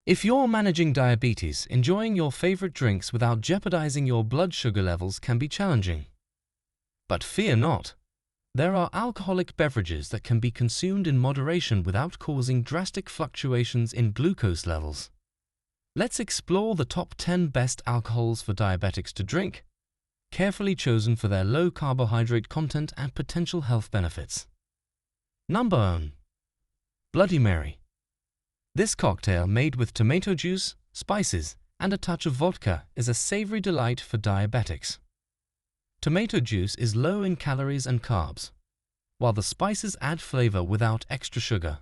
If you're managing diabetes, enjoying your favorite drinks without jeopardizing your blood sugar levels can be challenging. But fear not. There are alcoholic beverages that can be consumed in moderation without causing drastic fluctuations in glucose levels. Let's explore the top 10 best alcohols for diabetics to drink, carefully chosen for their low carbohydrate content and potential health benefits. Number 1. Bloody Mary. This cocktail, made with tomato juice, spices, and a touch of vodka, is a savory delight for diabetics. Tomato juice is low in calories and carbs, while the spices add flavor without extra sugar.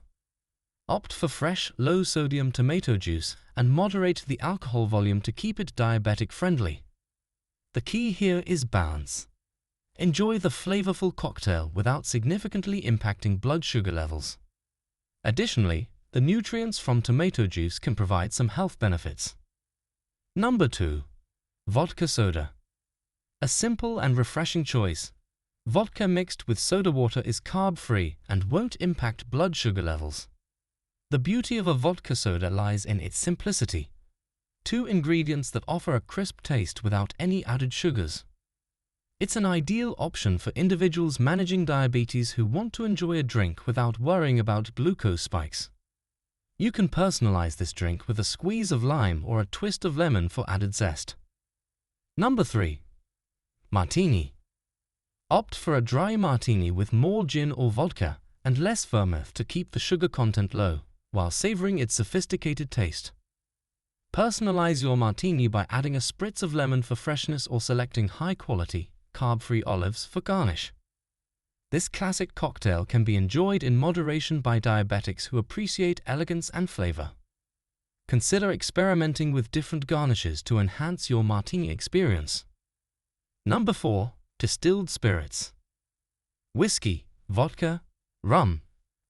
Opt for fresh, low-sodium tomato juice and moderate the alcohol volume to keep it diabetic-friendly. The key here is balance. Enjoy the flavorful cocktail without significantly impacting blood sugar levels. Additionally, the nutrients from tomato juice can provide some health benefits. Number 2. Vodka soda. A simple and refreshing choice. Vodka mixed with soda water is carb-free and won't impact blood sugar levels. The beauty of a vodka soda lies in its simplicity. 2 ingredients that offer a crisp taste without any added sugars. It's an ideal option for individuals managing diabetes who want to enjoy a drink without worrying about glucose spikes. You can personalize this drink with a squeeze of lime or a twist of lemon for added zest. Number 3. Martini. Opt for a dry martini with more gin or vodka and less vermouth to keep the sugar content low, while savoring its sophisticated taste. Personalize your martini by adding a spritz of lemon for freshness or selecting high-quality, carb-free olives for garnish. This classic cocktail can be enjoyed in moderation by diabetics who appreciate elegance and flavor. Consider experimenting with different garnishes to enhance your martini experience. Number 4. Distilled spirits. Whiskey, vodka, rum,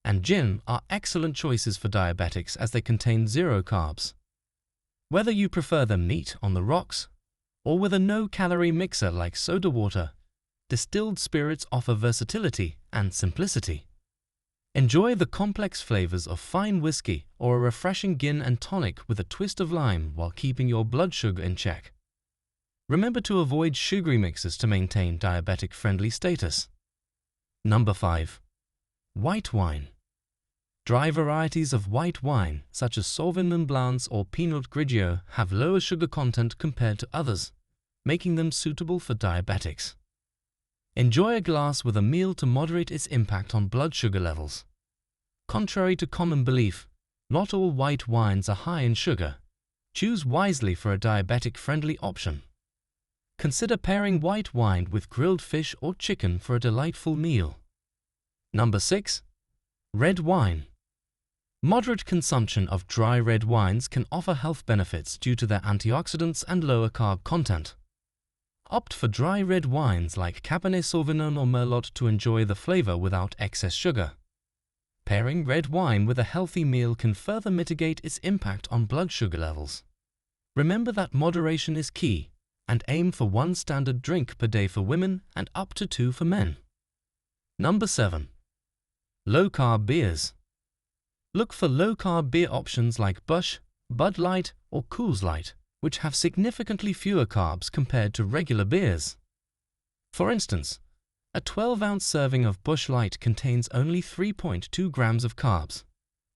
and gin are excellent choices for diabetics as they contain zero carbs. Whether you prefer them neat on the rocks or with a no-calorie mixer like soda water, distilled spirits offer versatility and simplicity. Enjoy the complex flavors of fine whiskey or a refreshing gin and tonic with a twist of lime while keeping your blood sugar in check. Remember to avoid sugary mixes to maintain diabetic-friendly status. Number 5. White wine. Dry varieties of white wine, such as Sauvignon Blanc or Pinot Grigio, have lower sugar content compared to others, making them suitable for diabetics. Enjoy a glass with a meal to moderate its impact on blood sugar levels. Contrary to common belief, not all white wines are high in sugar. Choose wisely for a diabetic-friendly option. Consider pairing white wine with grilled fish or chicken for a delightful meal. Number 6. Red wine. Moderate consumption of dry red wines can offer health benefits due to their antioxidants and lower carb content. Opt for dry red wines like Cabernet Sauvignon or Merlot to enjoy the flavor without excess sugar. Pairing red wine with a healthy meal can further mitigate its impact on blood sugar levels. Remember that moderation is key, and aim for 1 standard drink per day for women and up to 2 for men. Number 7. Low-carb beers. Look for low-carb beer options like Busch, Bud Light, or Coors Light, which have significantly fewer carbs compared to regular beers. For instance, a 12-ounce serving of Busch Light contains only 3.2 grams of carbs,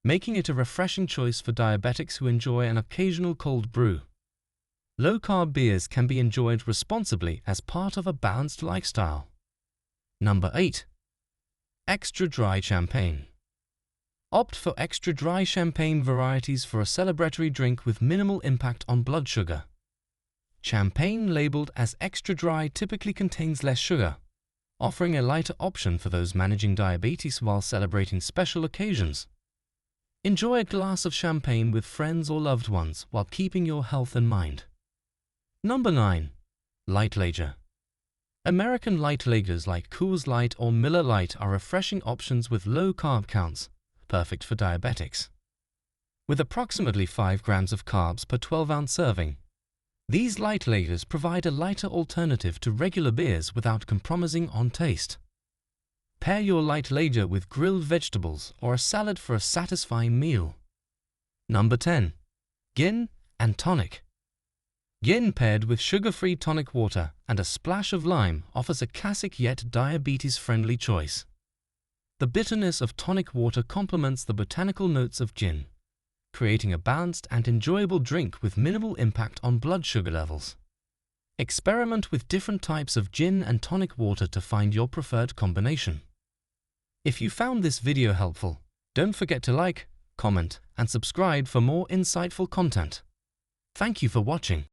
making it a refreshing choice for diabetics who enjoy an occasional cold brew. Low-carb beers can be enjoyed responsibly as part of a balanced lifestyle. Number 8. Extra dry champagne. Opt for extra dry champagne varieties for a celebratory drink with minimal impact on blood sugar. Champagne labeled as extra dry typically contains less sugar, offering a lighter option for those managing diabetes while celebrating special occasions. Enjoy a glass of champagne with friends or loved ones while keeping your health in mind. Number 9. Light lager. American light lagers like Coors Light or Miller Lite are refreshing options with low carb counts, perfect for diabetics. With approximately 5 grams of carbs per 12-ounce serving, these light lagers provide a lighter alternative to regular beers without compromising on taste. Pair your light lager with grilled vegetables or a salad for a satisfying meal. Number 10. Gin and tonic. Gin paired with sugar-free tonic water and a splash of lime offers a classic yet diabetes-friendly choice. The bitterness of tonic water complements the botanical notes of gin, creating a balanced and enjoyable drink with minimal impact on blood sugar levels. Experiment with different types of gin and tonic water to find your preferred combination. If you found this video helpful, don't forget to like, comment, and subscribe for more insightful content. Thank you for watching.